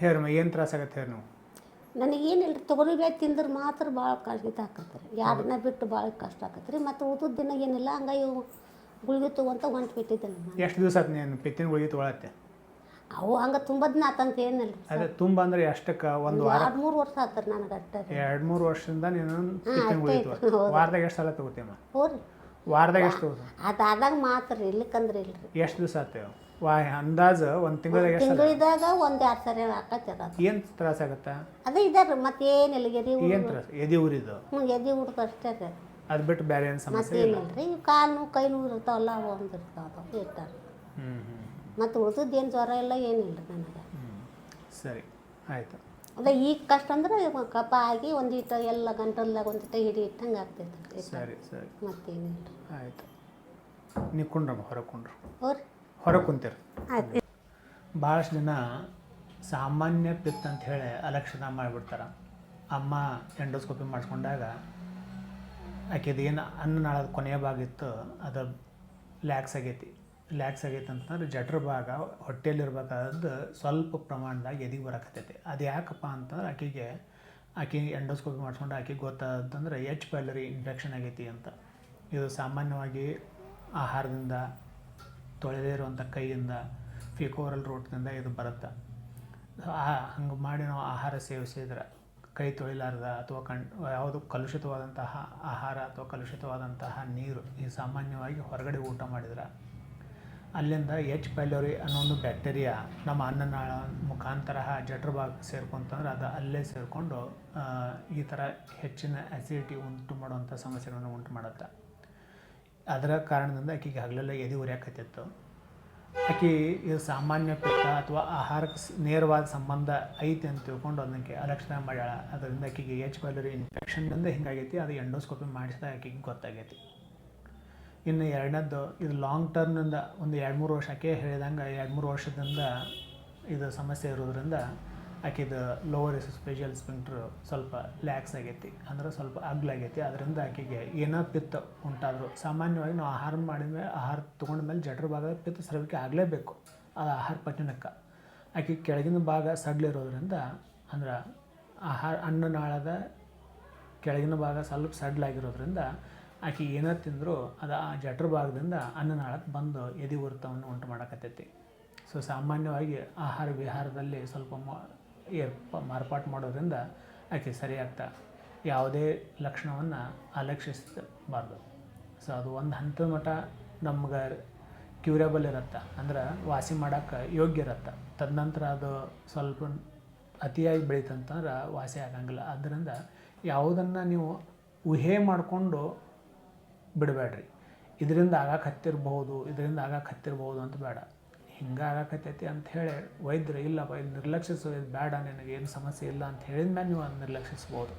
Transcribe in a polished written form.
Hair ಏನು ತ್ರಾಸ ಆಗತ್ತೆ ಹೇರ್ ನೋವು? ನನಗೇನಿಲ್ಲ ರೀ, ತೊಗರಿ ಬೇಳೆ ತಿಂದ್ರೆ ಮಾತ್ರ ಭಾಳ ಇದಾಕತ್ತೆ ರೀ. 2 ದಿನ ಬಿಟ್ಟು ಭಾಳ ಕಷ್ಟ ಆಕತ್ತೆ ರೀ. ಮತ್ತು ಉಳಿದ ದಿನ ಏನಿಲ್ಲ, ಹಂಗಾಗಿ ಗುಳಿಗೆ ತೊಗೊಂತ ಹೊಂಟು ಬಿಟ್ಟಿದ್ದೆ ನಾನು. ಎಷ್ಟು ದಿವಸ ಆಯ್ತು ನೀನು ಪಿತ್ತಿನ ಗುಳಿಗೆ ತೊಗೊಳತ್ತೆ? ಅವು ಹಂಗೆ ತುಂಬ ದಿನ ಆತಂತ ಏನಿಲ್ಲ ರೀ. ಅದೇ ತುಂಬ ಅಂದರೆ ಎಷ್ಟಕ್ಕೆ? ಒಂದು ವಾರ 2-3 ವರ್ಷ ಆತಾರೆ ನನಗೆ ಅಷ್ಟೇ. 2-3 ವರ್ಷದಿಂದ ನೀನು ಪಿತ್ತಿನ ಗುಳಿಗೆ ತೊಗೊಳ. ವಾರದಾಗ ಎಷ್ಟು ಸಲ ತೊಗೋತೀಮ್ಮ? ಹ್ಞೂ ರೀ, ವಾರದಾಗ ಎಷ್ಟು ತೊಗೋತ? ಅದಾದಾಗ ಮಾತ್ರ ರೀ, ಇಲ್ಲಕ್ಕಂದ್ರೆ ಇಲ್ಲ ರೀ. ಎಷ್ಟು ದಿವಸ ಆತೇವೆ ಅಂದಾಜು? ಒಂದು ತಿಂಗಳಿಗೆ ಎಷ್ಟು? ತಿಂಗಳಿದಾಗ 1-2 ಸರಿ ಆಕತ್ತೆ ಅದು. ಏನು ತ್ರಾಸ ಆಗುತ್ತಾ? ಅದೇ ಇದಾರೆ ಮತ್ತೆ ಏನಿಲ್ಲ. ಏನು ತ್ರಾಸ? ಎದೆ ಉರಿದು? ಎದೆ ಹುಡುಗ ಅಷ್ಟೇ ರೀ. ಅದು ಬಿಟ್ಟು ಬೇರೆ ಏನು ಸಮಸ್ಯೆ ಮತ್ತೇನಿಲ್ಲ ರೀ. ಕಾಲು ಕೈ ನೋವು ಇರ್ತಾವಲ್ಲ, ಅವು ಒಂದು ಇರ್ತಾವೆ ಇರ್ತಾರೆ. ಮತ್ತು ಉಳಿದದ್ದು ಏನು ಜ್ವರ ಇಲ್ಲ, ಏನಿಲ್ಲ ರೀ ನನಗೆ. ಸರಿ, ಆಯಿತು. ಅದೇ ಈಗ ಕಷ್ಟ ಅಂದ್ರೆ ಕಫ ಆಗಿ ಒಂದಿಟ್ಟು ಎಲ್ಲ ಗಂಟಲ್ದಾಗ ಒಂದಿಟ್ಟು ಹಿಡಿ ಇಟ್ಟಂಗೆ ಆಗ್ತೈತೆ. ಸರಿ ಸರಿ, ಮತ್ತೇನಿಲ್ಲ ರೀ. ಆಯಿತು. ನೀವು ಕುಂಡ್ರಮ್ಮ, ಹೊರಗೆ ಕುಂಡ್ರು. ಹ್ಞೂ ರೀ, ಹೊರಗೆ ಕುಂತೀರಿ. ಆಯ್ತು. ಭಾಳಷ್ಟು ಜನ ಸಾಮಾನ್ಯ ಪಿತ್ತ ಅಂತ ಹೇಳಿ ಅಲಕ್ಷಣ ಮಾಡಿಬಿಡ್ತಾರೆ. ಅಮ್ಮ ಎಂಡೋಸ್ಕೋಪಿ ಮಾಡಿಸ್ಕೊಂಡಾಗ ಆಕೆದು ಏನು ಅನ್ನನಾಳದ ಕೊನೆಯ ಭಾಗ ಇತ್ತು ಅದು ಲ್ಯಾಕ್ಸ್ ಆಗೈತಿ ಅಂತಂದ್ರೆ ಜಠರ ಭಾಗ ಹೊಟ್ಟೆಯಲ್ಲಿರ್ಬೇಕಾದ್ದು ಸ್ವಲ್ಪ ಪ್ರಮಾಣದಾಗ ಎದಿಗೆ ಬರಕತ್ತೈತಿ. ಅದು ಯಾಕಪ್ಪ ಅಂತಂದ್ರೆ ಆಕೆ ಎಂಡೋಸ್ಕೋಪಿ ಮಾಡಿಸ್ಕೊಂಡು ಆಕೆಗೆ ಗೊತ್ತಾದಂದ್ರೆ H. ಪೈಲರಿ ಇನ್ಫೆಕ್ಷನ್ ಆಗೈತಿ ಅಂತ. ಇದು ಸಾಮಾನ್ಯವಾಗಿ ಆಹಾರದಿಂದ, ತೊಳೆದೇ ಇರುವಂಥ ಕೈಯಿಂದ, ಫಿಕೋರಲ್ ರೂಟ್ನಿಂದ ಇದು ಬರುತ್ತೆ. ಹಂಗೆ ಮಾಡಿ ನಾವು ಆಹಾರ ಸೇವಿಸಿದ್ರೆ, ಕೈ ತೊಳಿಲಾರ್ದ ಅಥವಾ ಯಾವುದು ಕಲುಷಿತವಾದಂತಹ ಆಹಾರ ಅಥವಾ ಕಲುಷಿತವಾದಂತಹ ನೀರು ಈ ಸಾಮಾನ್ಯವಾಗಿ ಹೊರಗಡೆ ಊಟ ಮಾಡಿದ್ರೆ ಅಲ್ಲಿಂದ H. ಪೈಲರಿ ಅನ್ನೋ ಒಂದು ಬ್ಯಾಕ್ಟೀರಿಯಾ ನಮ್ಮ ಅನ್ನನಾಳ ಮುಖಾಂತರ ಜಠರ ಭಾಗ ಸೇರ್ಕೊಂತಂದ್ರೆ ಅದು ಅಲ್ಲೇ ಸೇರಿಕೊಂಡು ಈ ಥರ ಹೆಚ್ಚಿನ ಆ್ಯಸಿಡಿಟಿ ಉಂಟು ಮಾಡುವಂಥ ಸಮಸ್ಯೆಗಳನ್ನು ಉಂಟು ಮಾಡುತ್ತೆ. ಅದರ ಕಾರಣದಿಂದ ಆಕೆಗೆ ಹಗಲೆಲ್ಲ ಎದೆ ಉರಿಯಾಕತ್ತಿತ್ತು. ಆಕೆ ಇದು ಸಾಮಾನ್ಯ ಪಿತ್ತ ಅಥವಾ ಆಹಾರಕ್ಕೆ ನೇರವಾದ ಸಂಬಂಧ ಐತಿ ಅಂತ ತಿಳ್ಕೊಂಡು ಅದಕ್ಕೆ ಅಲಕ್ಷಣ ಮಾಡ್ಯಾಳ. ಅದರಿಂದ ಆಕೆಗೆ H. ಪೈಲರಿ ಇನ್ಫೆಕ್ಷನ್ನಿಂದ ಹಿಂಗಾಗೈತಿ. ಅದು ಎಂಡೋಸ್ಕೋಪಿ ಮಾಡಿಸಿದಾಗ ಆಕೆಗೆ ಗೊತ್ತಾಗೈತಿ. ಇನ್ನು ಎರಡನೇದ್ದು, ಇದು ಲಾಂಗ್ ಟರ್ಮ್ನಿಂದ ಒಂದು 2-3 ವರ್ಷ, ಆಕೆ ಹೇಳಿದಂಗೆ 2-3 ವರ್ಷದಿಂದ ಇದು ಸಮಸ್ಯೆ ಇರೋದ್ರಿಂದ ಆಕೆದು ಲೋವರ್ ಎಸೋಫೇಜಿಯಲ್ ಸ್ಫಿಂಕ್ಟರ್ ಸ್ವಲ್ಪ ಲ್ಯಾಕ್ಸ್ ಆಗೈತಿ, ಅಂದ್ರೆ ಸ್ವಲ್ಪ ಅಗ್ಲಾಗೈತಿ. ಅದರಿಂದ ಆಕೆಗೆ ಏನೋ ಪಿತ್ತ ಉಂಟಾದರೂ ಸಾಮಾನ್ಯವಾಗಿ ನಾವು ಆಹಾರ ತೊಗೊಂಡ್ಮೇಲೆ ಜಠರ ಭಾಗ ಪಿತ್ತ ಸ್ರವಿಕೆ ಆಗಲೇಬೇಕು, ಅದು ಆಹಾರ ಪಚನಕ್ಕೆ. ಆಕೆ ಕೆಳಗಿನ ಭಾಗ ಸಡ್ಲಿರೋದ್ರಿಂದ, ಅಂದ್ರೆ ಅನ್ನನಾಳದ ಕೆಳಗಿನ ಭಾಗ ಸ್ವಲ್ಪ ಸಡ್ಲಾಗಿರೋದ್ರಿಂದ ಆಕೆ ಏನೋ ತಿಂದರೂ ಅದು ಆ ಜಠರ ಭಾಗದಿಂದ ಅನ್ನನಾಳಕ್ಕೆ ಬಂದು ಎದೆ ಉರಿತವನ್ನು ಉಂಟು ಮಾಡಕತ್ತೈತಿ. ಸೊ ಸಾಮಾನ್ಯವಾಗಿ ಆಹಾರ ವಿಹಾರದಲ್ಲಿ ಸ್ವಲ್ಪ ಮಾರ್ಪಾಟು ಮಾಡೋದ್ರಿಂದ ಆಕೆ ಸರಿಯಾಗ್ತಾ ಯಾವುದೇ ಲಕ್ಷಣವನ್ನು ಅಲಕ್ಷಿಸಬಾರ್ದು. ಸೊ ಅದು ಒಂದು ಹಂತದ ಮಟ್ಟ ನಮ್ಗೆ ಕ್ಯೂರೇಬಲ್ ಇರುತ್ತೆ, ಅಂದ್ರೆ ವಾಸಿ ಮಾಡೋಕ್ಕೆ ಯೋಗ್ಯ ಇರುತ್ತೆ. ತದನಂತರ ಅದು ಸ್ವಲ್ಪ ಅತಿಯಾಗಿ ಬೆಳೀತಂತಂದ್ರೆ ವಾಸಿ ಆಗಂಗಿಲ್ಲ. ಆದ್ದರಿಂದ ಯಾವುದನ್ನು ನೀವು ಊಹೆ ಮಾಡಿಕೊಂಡು ಬಿಡಬೇಡ್ರಿ. ಇದರಿಂದ ಆಗಕ್ಕೆ ಹತ್ತಿರ್ಬೋದು ಅಂತ ಬೇಡ. ಹಿಂಗೆ ಆಗಕತ್ತೈತಿ ಅಂಥೇಳಿ ವೈದ್ಯರು ಇಲ್ಲಪ್ಪ ಇದು ನಿರ್ಲಕ್ಷಿಸೋದು ಬೇಡ, ನಿನಗೆ ಏನು ಸಮಸ್ಯೆ ಇಲ್ಲ ಅಂತ ಹೇಳಿದ ಮೇಲೆ ನೀವು ಅದು ನಿರ್ಲಕ್ಷಿಸ್ಬೋದು.